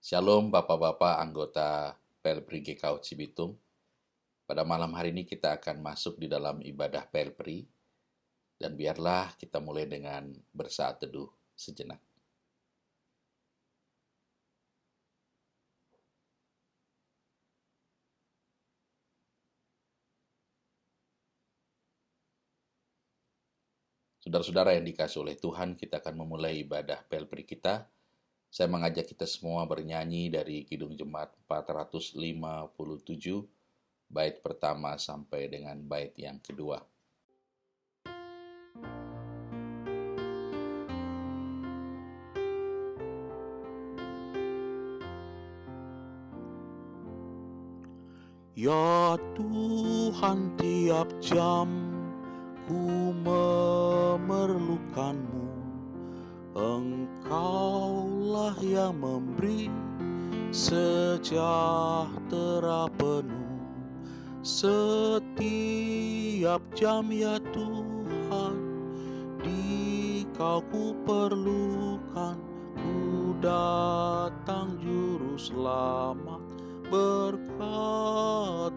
Shalom Bapak-Bapak anggota Pelpri GKU Cibitung. Pada malam hari ini kita akan masuk di dalam ibadah Pelpri. Dan biarlah kita mulai dengan bersaat teduh sejenak. Saudara-saudara yang dikasih oleh Tuhan, kita akan memulai ibadah Pelpri kita. Saya mengajak kita semua bernyanyi dari Kidung Jemaat 457, bait pertama sampai dengan bait yang kedua. Ya Tuhan, tiap jam ku memerlukanmu. Engkaulah yang memberi sejahtera penuh. Setiap jam ya Tuhan, di Kau ku perlukan. Ku datang juru selamat, berkatilah.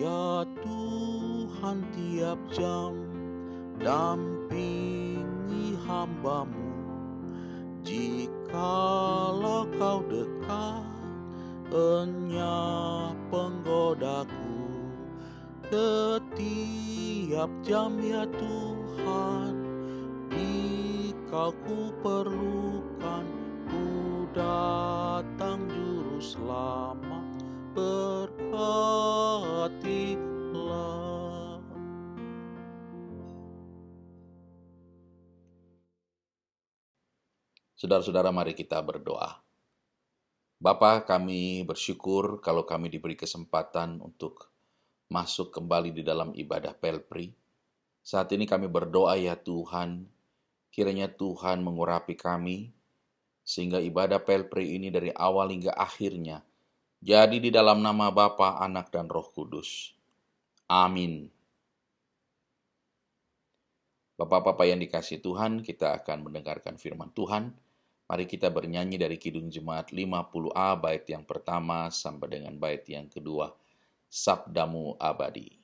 Ya Tuhan, tiap jam dampingi hamba-Mu. Jikalau Kau dekat, enyah penggodaku. Setiap jam ya Tuhan, di Kau ku perlukan. Ku datang juru selamat, berkatilah. Saudara-saudara, mari kita berdoa. Bapa, kami bersyukur kalau kami diberi kesempatan untuk masuk kembali di dalam ibadah Pelpri. Saat ini kami berdoa ya Tuhan, kiranya Tuhan mengurapi kami, sehingga ibadah Pelpri ini dari awal hingga akhirnya jadi di dalam nama Bapa, Anak, dan Roh Kudus. Amin. Bapak-bapak yang dikasihi Tuhan, kita akan mendengarkan firman Tuhan. Mari kita bernyanyi dari Kidung Jemaat 50A bait yang pertama sampai dengan bait yang kedua. Sabdamu abadi.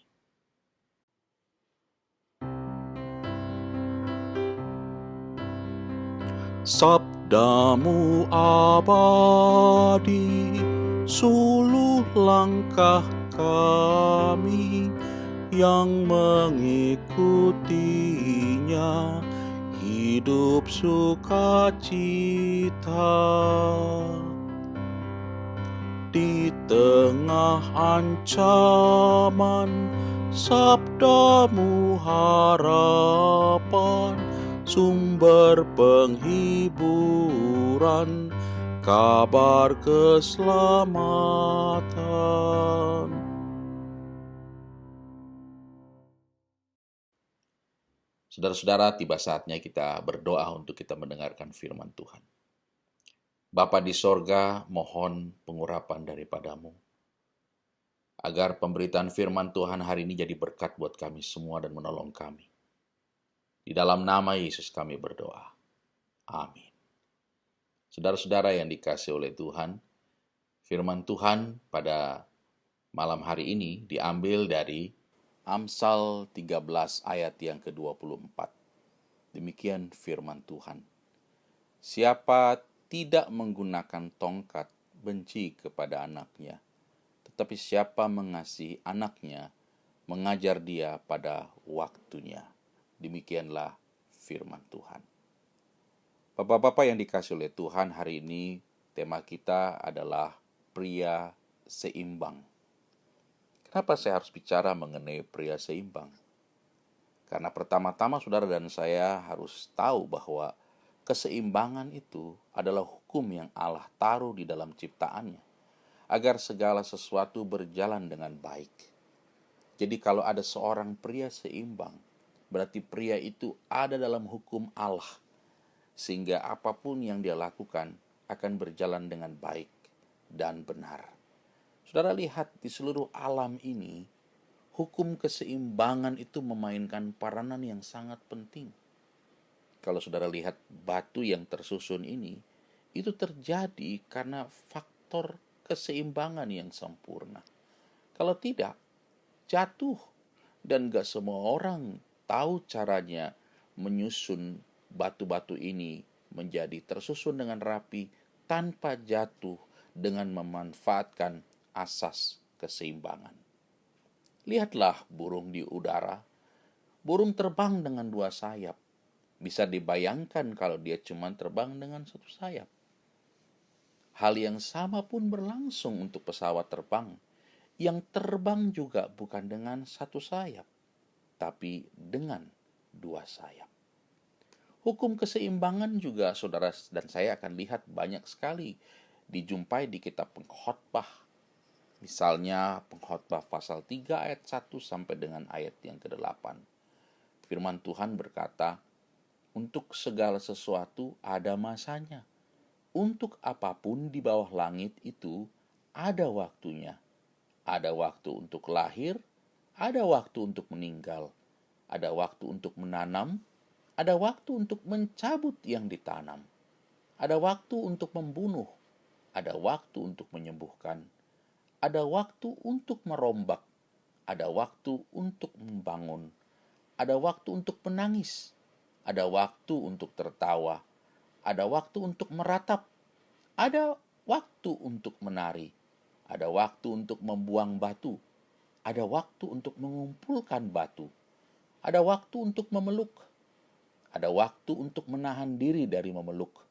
Sabdamu abadi, suluh langkah kami yang mengikutinya, hidup sukacita. Di tengah ancaman, sabdamu harapan, sumber penghiburan, kabar keselamatan. Saudara-saudara, tiba saatnya kita berdoa untuk kita mendengarkan firman Tuhan. Bapa di sorga, mohon pengurapan daripadamu, agar pemberitaan firman Tuhan hari ini jadi berkat buat kami semua dan menolong kami. Di dalam nama Yesus kami berdoa. Amin. Saudara-saudara yang dikasihi oleh Tuhan, firman Tuhan pada malam hari ini diambil dari Amsal 13 ayat yang ke-24. Demikian firman Tuhan. Siapa tidak menggunakan tongkat benci kepada anaknya, tetapi siapa mengasihi anaknya, mengajar dia pada waktunya. Demikianlah firman Tuhan. Bapak-bapak yang dikasihi oleh Tuhan, hari ini tema kita adalah pria seimbang. Kenapa saya harus bicara mengenai pria seimbang? Karena pertama-tama saudara dan saya harus tahu bahwa keseimbangan itu adalah hukum yang Allah taruh di dalam ciptaannya, agar segala sesuatu berjalan dengan baik. Jadi kalau ada seorang pria seimbang, berarti pria itu ada dalam hukum Allah, sehingga apapun yang dia lakukan akan berjalan dengan baik dan benar. Saudara lihat di seluruh alam ini, hukum keseimbangan itu memainkan peranan yang sangat penting. kalau saudara lihat batu yang tersusun ini, itu terjadi karena faktor keseimbangan yang sempurna. Kalau tidak, jatuh. Dan gak semua orang tahu caranya menyusun batu-batu ini menjadi tersusun dengan rapi tanpa jatuh dengan memanfaatkan asas keseimbangan. Lihatlah burung di udara. Burung terbang dengan dua sayap. Bisa dibayangkan kalau dia cuma terbang dengan satu sayap. Hal yang sama pun berlangsung untuk pesawat terbang. Yang terbang juga bukan dengan satu sayap, tapi dengan dua sayap. Hukum keseimbangan juga saudara dan saya akan lihat banyak sekali dijumpai di kitab Pengkhotbah. Misalnya Pengkhotbah pasal 3 ayat 1 sampai dengan ayat yang ke-8. Firman Tuhan berkata, untuk segala sesuatu ada masanya. Untuk apapun di bawah langit itu ada waktunya. Ada waktu untuk lahir, ada waktu untuk meninggal, ada waktu untuk menanam, ada waktu untuk mencabut yang ditanam, ada waktu untuk membunuh, ada waktu untuk menyembuhkan, ada waktu untuk merombak, ada waktu untuk membangun, ada waktu untuk menangis, ada waktu untuk tertawa, ada waktu untuk meratap, ada waktu untuk menari, ada waktu untuk membuang batu, ada waktu untuk mengumpulkan batu, ada waktu untuk memeluk, ada waktu untuk menahan diri dari memeluk,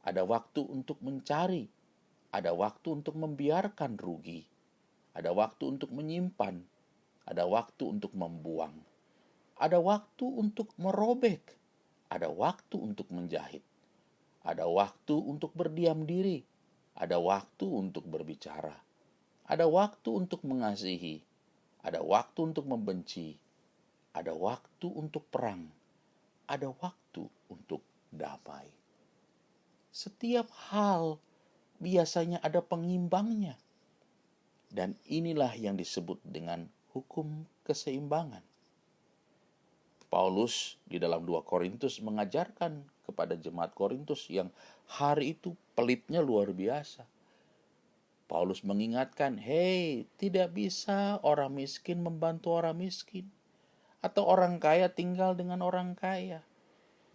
ada waktu untuk mencari, ada waktu untuk membiarkan rugi, ada waktu untuk menyimpan, ada waktu untuk membuang, ada waktu untuk merobek, ada waktu untuk menjahit, ada waktu untuk berdiam diri, ada waktu untuk berbicara, ada waktu untuk mengasihi, ada waktu untuk membenci, ada waktu untuk perang, ada waktu untuk damai. Setiap hal biasanya ada pengimbangnya. Dan inilah yang disebut dengan hukum keseimbangan. Paulus di dalam 2 Korintus mengajarkan kepada jemaat Korintus yang hari itu pelitnya luar biasa. Paulus mengingatkan, hei, tidak bisa orang miskin membantu orang miskin. Atau orang kaya tinggal dengan orang kaya.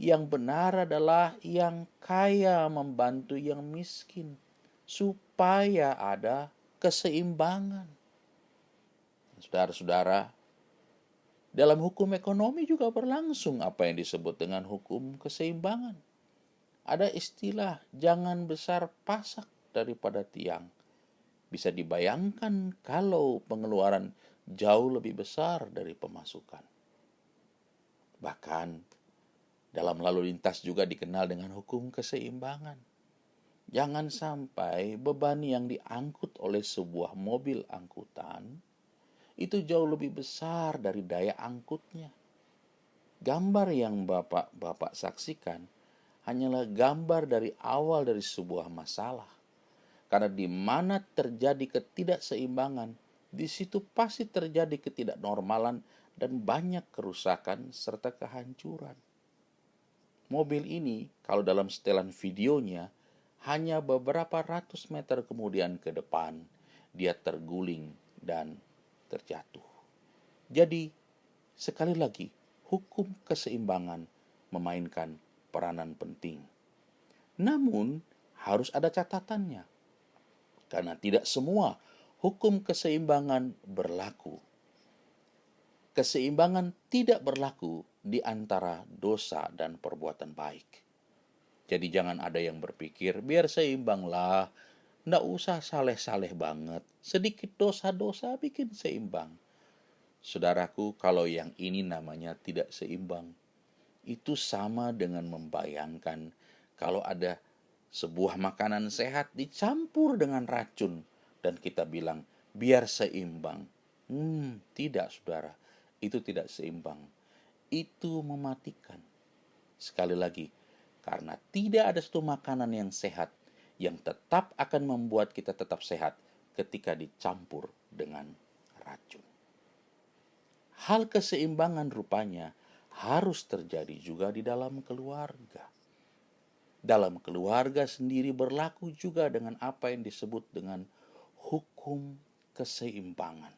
Yang benar adalah yang kaya membantu yang miskin. Supaya ada keseimbangan. Saudara-saudara, dalam hukum ekonomi juga berlangsung apa yang disebut dengan hukum keseimbangan. Ada istilah jangan besar pasak daripada tiang. Bisa dibayangkan kalau pengeluaran jauh lebih besar dari pemasukan. Bahkan dalam lalu lintas juga dikenal dengan hukum keseimbangan. Jangan sampai beban yang diangkut oleh sebuah mobil angkutan itu jauh lebih besar dari daya angkutnya. Gambar yang Bapak saksikan hanyalah gambar dari awal dari sebuah masalah. Karena di mana terjadi ketidakseimbangan, di situ pasti terjadi ketidaknormalan dan banyak kerusakan serta kehancuran. Mobil ini, kalau dalam setelan videonya, hanya beberapa ratus meter kemudian ke depan, dia terguling dan terjatuh. Jadi, sekali lagi, hukum keseimbangan memainkan peranan penting. Namun, harus ada catatannya. Karena tidak semua hukum keseimbangan berlaku. Keseimbangan tidak berlaku di antara dosa dan perbuatan baik. Jadi jangan ada yang berpikir, biar seimbang lah, nggak usah saleh-saleh banget, sedikit dosa-dosa bikin seimbang. Saudaraku, kalau yang ini namanya tidak seimbang. Itu sama dengan membayangkan kalau ada sebuah makanan sehat dicampur dengan racun dan kita bilang biar seimbang. Tidak saudara, itu tidak seimbang. Itu mematikan. Sekali lagi, karena tidak ada satu makanan yang sehat yang tetap akan membuat kita tetap sehat ketika dicampur dengan racun. Hal keseimbangan rupanya harus terjadi juga di dalam keluarga. Dalam keluarga sendiri berlaku juga dengan apa yang disebut dengan hukum keseimbangan.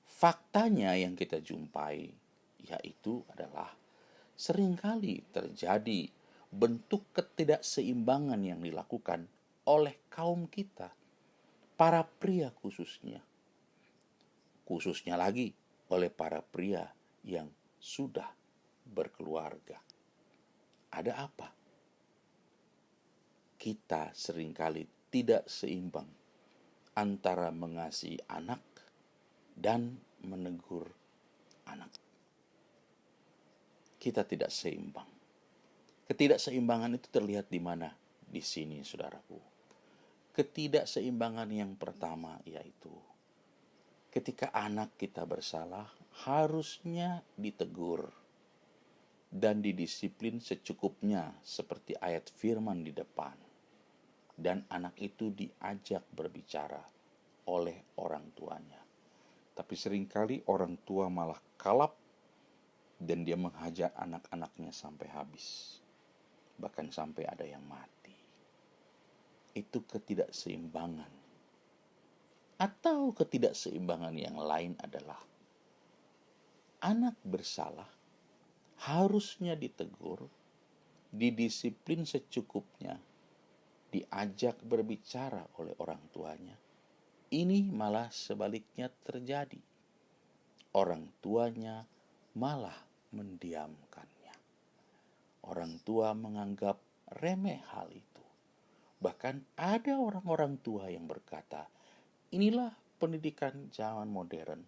Faktanya yang kita jumpai yaitu adalah seringkali terjadi bentuk ketidakseimbangan yang dilakukan oleh kaum kita, para pria khususnya lagi oleh para pria yang sudah berkeluarga. Ada apa? Kita seringkali tidak seimbang antara mengasihi anak dan menegur anak. Kita tidak seimbang. Ketidakseimbangan itu terlihat di mana? Di sini, saudaraku. Ketidakseimbangan yang pertama yaitu ketika anak kita bersalah, harusnya ditegur dan didisiplin secukupnya seperti ayat firman di depan. Dan anak itu diajak berbicara oleh orang tuanya. Tapi seringkali orang tua malah kalap dan dia menghajar anak-anaknya sampai habis. Bahkan sampai ada yang mati. Itu ketidakseimbangan. Atau ketidakseimbangan yang lain adalah anak bersalah harusnya ditegur, didisiplin secukupnya, diajak berbicara oleh orang tuanya. Ini malah sebaliknya terjadi. Orang tuanya malah mendiamkannya. Orang tua menganggap remeh hal itu. Bahkan ada orang-orang tua yang berkata, inilah pendidikan zaman modern.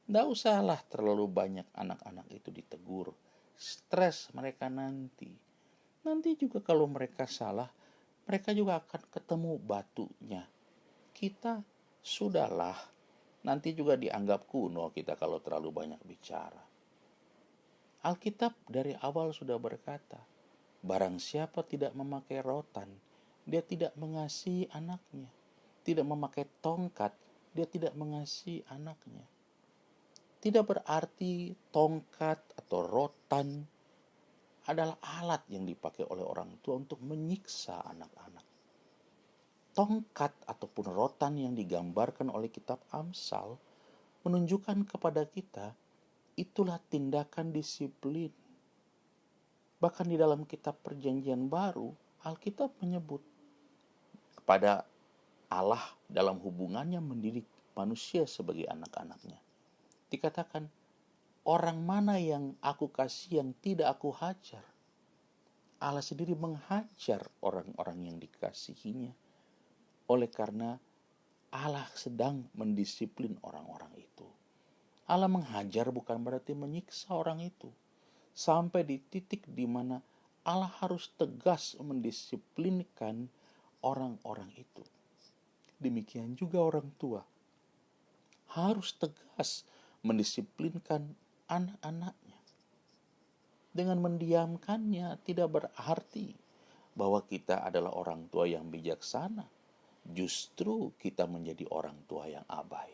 Tidak usahlah terlalu banyak anak-anak itu ditegur. Stres mereka nanti. Nanti juga kalau mereka salah, mereka juga akan ketemu batunya. Kita sudahlah, nanti juga dianggap kuno kita kalau terlalu banyak bicara. Alkitab dari awal sudah berkata, barang siapa tidak memakai rotan, dia tidak mengasihi anaknya. Tidak memakai tongkat, dia tidak mengasihi anaknya. Tidak berarti tongkat atau rotan adalah alat yang dipakai oleh orang tua untuk menyiksa anak-anak. Tongkat ataupun rotan yang digambarkan oleh kitab Amsal menunjukkan kepada kita itulah tindakan disiplin. Bahkan di dalam kitab Perjanjian Baru, Alkitab menyebut kepada Allah dalam hubungannya mendidik manusia sebagai anak-anaknya. Dikatakan, orang mana yang aku kasih yang tidak aku hajar? Allah sendiri menghajar orang-orang yang dikasihinya. Oleh karena Allah sedang mendisiplin orang-orang itu. Allah menghajar bukan berarti menyiksa orang itu. Sampai di titik di mana Allah harus tegas mendisiplinkan orang-orang itu. Demikian juga orang tua harus tegas mendisiplinkan anak-anaknya. Dengan mendiamkannya tidak berarti bahwa kita adalah orang tua yang bijaksana. Justru kita menjadi orang tua yang abai.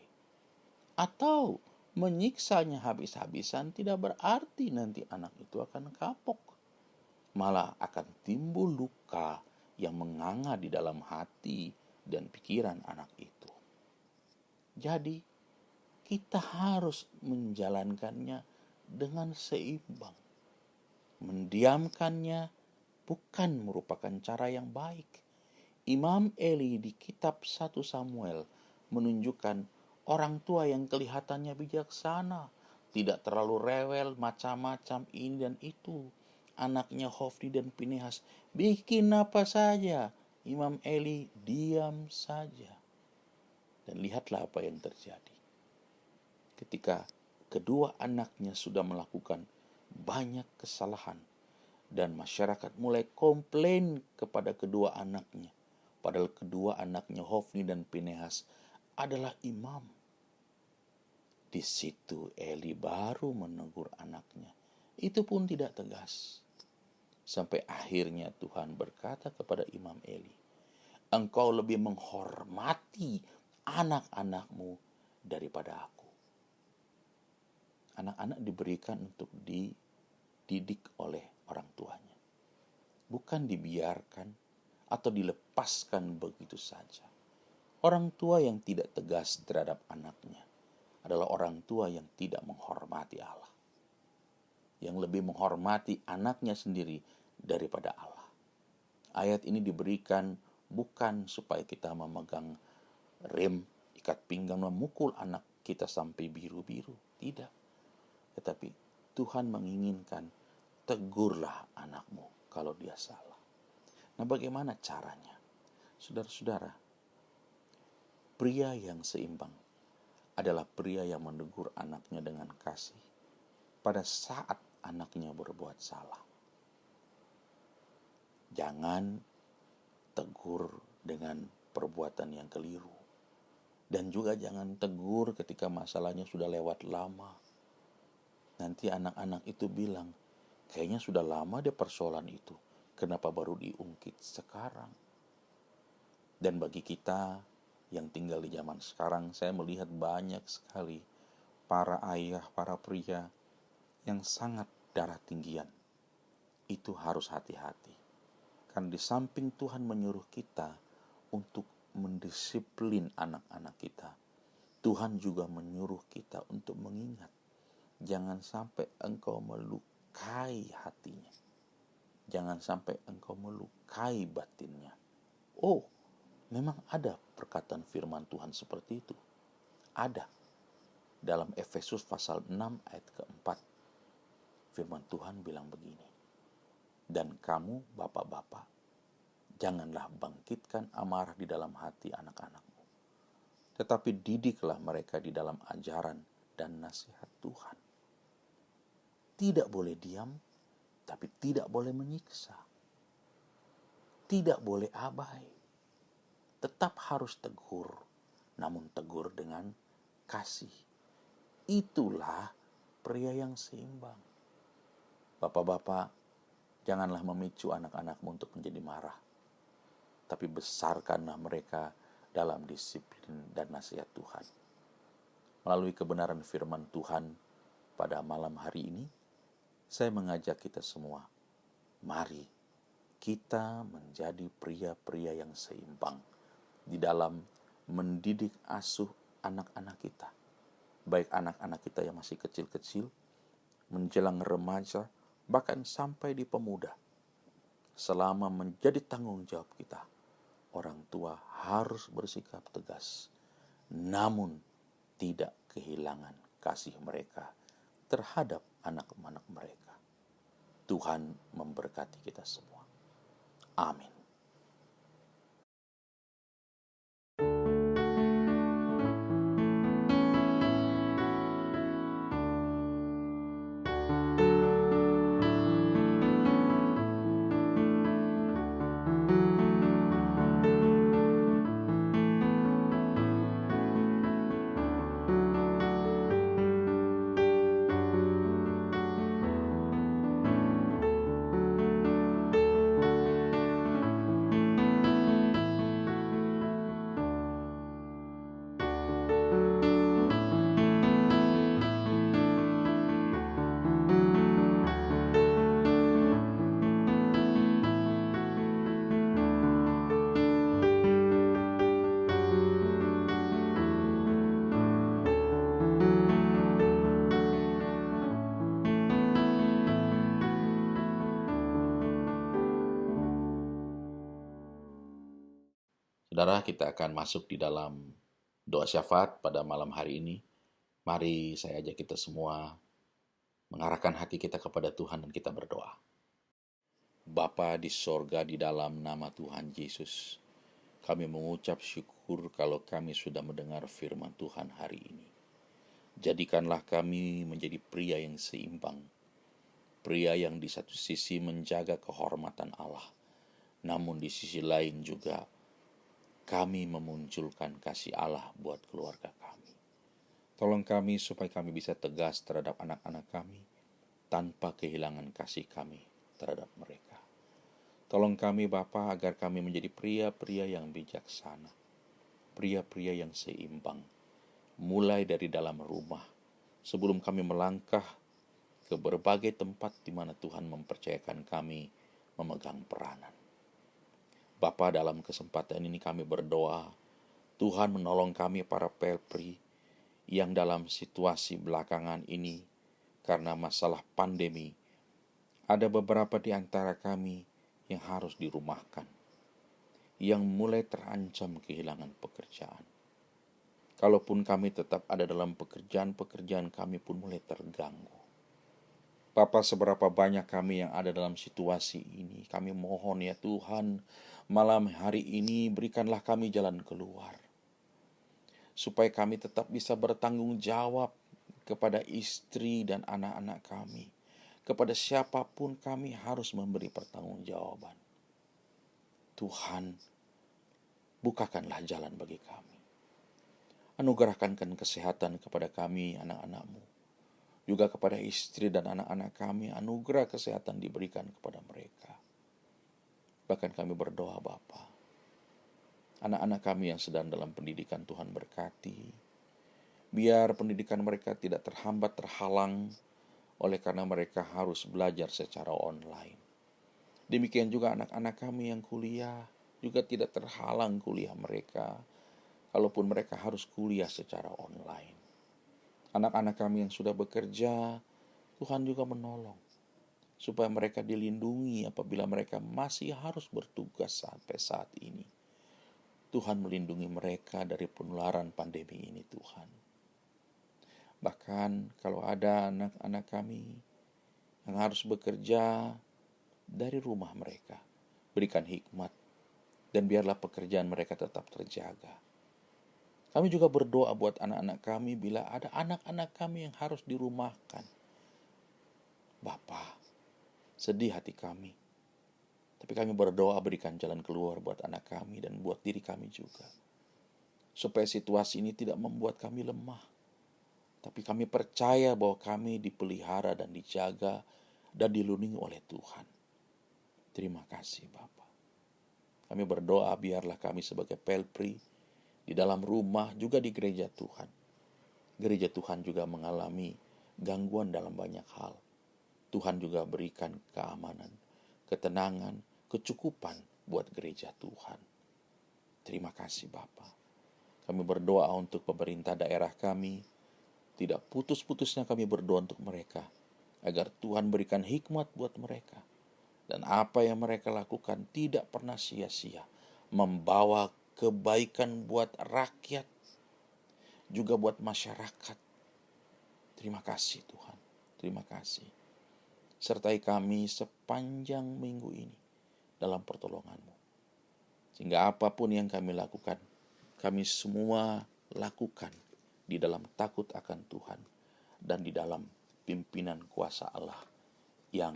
Atau menyiksanya habis-habisan tidak berarti nanti anak itu akan kapok. Malah akan timbul luka yang menganga di dalam hati dan pikiran anak itu. Jadi kita harus menjalankannya dengan seimbang. Mendiamkannya bukan merupakan cara yang baik. Imam Eli di kitab 1 Samuel menunjukkan orang tua yang kelihatannya bijaksana, tidak terlalu rewel macam-macam ini dan itu. Anaknya Hofni dan Pinehas bikin apa saja, Imam Eli diam saja. Dan lihatlah apa yang terjadi. Ketika kedua anaknya sudah melakukan banyak kesalahan dan masyarakat mulai komplain kepada kedua anaknya. Padahal kedua anaknya Hofni dan Pinehas adalah imam. Di situ Eli baru menegur anaknya. Itu pun tidak tegas. Sampai akhirnya Tuhan berkata kepada Imam Eli, engkau lebih menghormati anak-anakmu daripada aku. Anak-anak diberikan untuk dididik oleh orang tuanya, bukan dibiarkan atau dilepaskan begitu saja. Orang tua yang tidak tegas terhadap anaknya adalah orang tua yang tidak menghormati Allah, yang lebih menghormati anaknya sendiri daripada Allah. Ayat ini diberikan bukan supaya kita memegang rem, ikat pinggang, memukul anak kita sampai biru-biru. Tidak. Tetapi Tuhan menginginkan, tegurlah anakmu kalau dia salah. Nah, bagaimana caranya? Saudara-saudara, pria yang seimbang adalah pria yang menegur anaknya dengan kasih pada saat anaknya berbuat salah. Jangan tegur dengan perbuatan yang keliru. Dan juga jangan tegur ketika masalahnya sudah lewat lama. Nanti anak-anak itu bilang, kayaknya sudah lama deh persoalan itu. Kenapa baru diungkit sekarang? Dan bagi kita yang tinggal di zaman sekarang, saya melihat banyak sekali para ayah, para pria yang sangat darah tinggian. Itu harus hati-hati. Karena di samping Tuhan menyuruh kita untuk mendisiplin anak-anak kita, Tuhan juga menyuruh kita untuk mengingat, jangan sampai engkau melukai hatinya, jangan sampai engkau melukai batinnya. Oh, memang ada perkataan firman Tuhan seperti itu. Ada. Dalam Efesus pasal 6 ayat keempat, firman Tuhan bilang begini, dan kamu bapak-bapak, janganlah bangkitkan amarah di dalam hati anak-anakmu, tetapi didiklah mereka di dalam ajaran dan nasihat Tuhan. Tidak boleh diam, tapi tidak boleh menyiksa. Tidak boleh abai. Tetap harus tegur, namun tegur dengan kasih. Itulah pria yang seimbang. Bapak-bapak, janganlah memicu anak-anakmu untuk menjadi marah, tapi besarkanlah mereka dalam disiplin dan nasihat Tuhan. Melalui kebenaran firman Tuhan pada malam hari ini, saya mengajak kita semua, mari kita menjadi pria-pria yang seimbang di dalam mendidik asuh anak-anak kita. Baik anak-anak kita yang masih kecil-kecil, menjelang remaja, bahkan sampai di pemuda. Selama menjadi tanggung jawab kita, orang tua harus bersikap tegas, namun tidak kehilangan kasih mereka terhadap anak-anak mereka. Tuhan memberkati kita semua. Amin. Saudara, kita akan masuk di dalam doa syafaat pada malam hari ini. Mari saya ajak kita semua mengarahkan hati kita kepada Tuhan dan kita berdoa. Bapa di sorga, di dalam nama Tuhan Yesus, kami mengucap syukur kalau kami sudah mendengar firman Tuhan hari ini. Jadikanlah kami menjadi pria yang seimbang, pria yang di satu sisi menjaga kehormatan Allah, namun di sisi lain juga kami memunculkan kasih Allah buat keluarga kami. Tolong kami supaya kami bisa tegas terhadap anak-anak kami tanpa kehilangan kasih kami terhadap mereka. Tolong kami Bapa agar kami menjadi pria-pria yang bijaksana, pria-pria yang seimbang, mulai dari dalam rumah sebelum kami melangkah ke berbagai tempat di mana Tuhan mempercayakan kami memegang peranan. Bapa, dalam kesempatan ini kami berdoa, Tuhan menolong kami para pelpri yang dalam situasi belakangan ini karena masalah pandemi, ada beberapa di antara kami yang harus dirumahkan, yang mulai terancam kehilangan pekerjaan. Kalaupun kami tetap ada dalam pekerjaan kami pun mulai terganggu. Bapa, seberapa banyak kami yang ada dalam situasi ini, kami mohon ya Tuhan, malam hari ini berikanlah kami jalan keluar, supaya kami tetap bisa bertanggung jawab kepada istri dan anak-anak kami. Kepada siapapun kami harus memberi pertanggungjawaban. Tuhan, bukakanlah jalan bagi kami. Anugerahkan kesehatan kepada kami, anak-anak-Mu. Juga kepada istri dan anak-anak kami, anugerah kesehatan diberikan kepada mereka. Bahkan kami berdoa Bapa, anak-anak kami yang sedang dalam pendidikan Tuhan berkati. Biar pendidikan mereka tidak terhambat, terhalang oleh karena mereka harus belajar secara online. Demikian juga anak-anak kami yang kuliah juga tidak terhalang kuliah mereka, kalaupun mereka harus kuliah secara online. Anak-anak kami yang sudah bekerja, Tuhan juga menolong supaya mereka dilindungi apabila mereka masih harus bertugas sampai saat ini. Tuhan melindungi mereka dari penularan pandemi ini, Tuhan. Bahkan kalau ada anak-anak kami yang harus bekerja dari rumah mereka, berikan hikmat dan biarlah pekerjaan mereka tetap terjaga. Kami juga berdoa buat anak-anak kami bila ada anak-anak kami yang harus dirumahkan. Bapa, sedih hati kami. Tapi kami berdoa berikan jalan keluar buat anak kami dan buat diri kami juga. Supaya situasi ini tidak membuat kami lemah. Tapi kami percaya bahwa kami dipelihara dan dijaga dan dilindungi oleh Tuhan. Terima kasih Bapa. Kami berdoa biarlah kami sebagai pelpri di dalam rumah juga di gereja Tuhan. Gereja Tuhan juga mengalami gangguan dalam banyak hal. Tuhan juga berikan keamanan, ketenangan, kecukupan buat gereja Tuhan. Terima kasih Bapa. Kami berdoa untuk pemerintah daerah kami. Tidak putus-putusnya kami berdoa untuk mereka, agar Tuhan berikan hikmat buat mereka. Dan apa yang mereka lakukan tidak pernah sia-sia, membawa kebaikan buat rakyat, juga buat masyarakat. Terima kasih Tuhan, terima kasih. Sertai kami sepanjang minggu ini dalam pertolongan-Mu. Sehingga apapun yang kami lakukan, kami semua lakukan di dalam takut akan Tuhan dan di dalam pimpinan kuasa Allah yang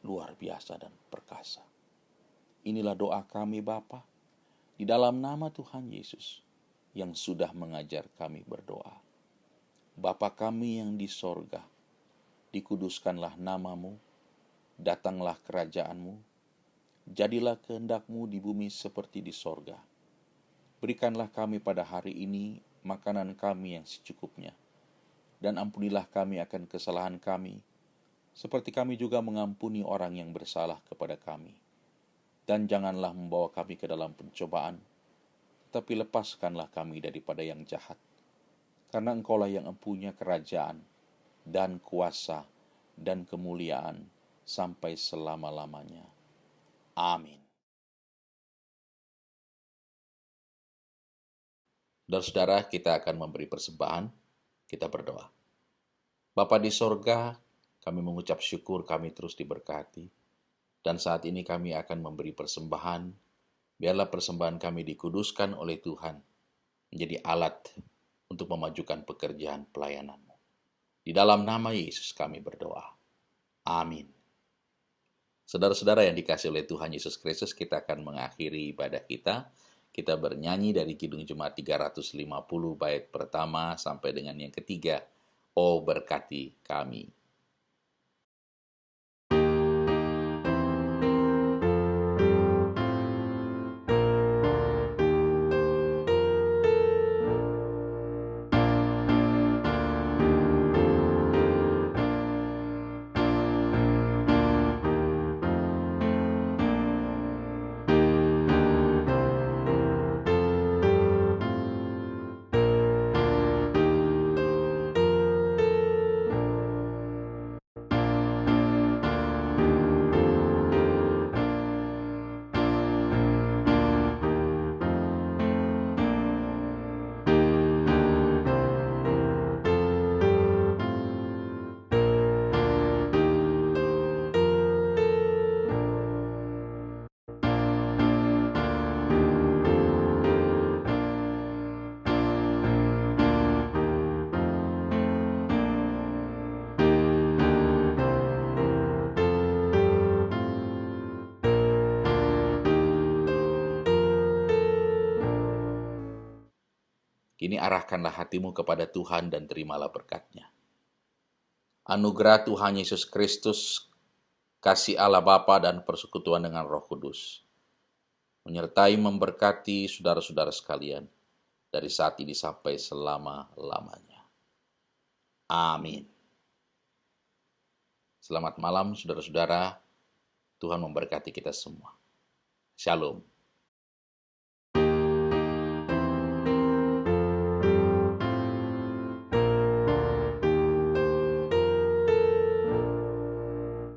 luar biasa dan perkasa. Inilah doa kami Bapa, di dalam nama Tuhan Yesus yang sudah mengajar kami berdoa. Bapa kami yang di sorga, dikuduskanlah nama-Mu, datanglah kerajaan-Mu, jadilah kehendak-Mu di bumi seperti di sorga. Berikanlah kami pada hari ini makanan kami yang secukupnya, dan ampunilah kami akan kesalahan kami, seperti kami juga mengampuni orang yang bersalah kepada kami. Dan janganlah membawa kami ke dalam pencobaan, tapi lepaskanlah kami daripada yang jahat. Karena Engkaulah yang mempunyai kerajaan, dan kuasa, dan kemuliaan, sampai selama-lamanya. Amin. Saudara-saudara, kita akan memberi persembahan. Kita berdoa. Bapa di sorga, kami mengucap syukur kami terus diberkati. Dan saat ini kami akan memberi persembahan. Biarlah persembahan kami dikuduskan oleh Tuhan, menjadi alat untuk memajukan pekerjaan pelayanan-Mu. Di dalam nama Yesus kami berdoa. Amin. Saudara-saudara yang dikasihi oleh Tuhan Yesus Kristus, kita akan mengakhiri ibadah kita. Kita bernyanyi dari Kidung Jemaat 350 bait pertama sampai dengan yang ketiga. Oh berkati kami. Kini arahkanlah hatimu kepada Tuhan dan terimalah berkat-Nya. Anugerah Tuhan Yesus Kristus, kasih Allah Bapa dan persekutuan dengan Roh Kudus, menyertai memberkati saudara-saudara sekalian, dari saat ini sampai selama-lamanya. Amin. Selamat malam saudara-saudara, Tuhan memberkati kita semua. Shalom.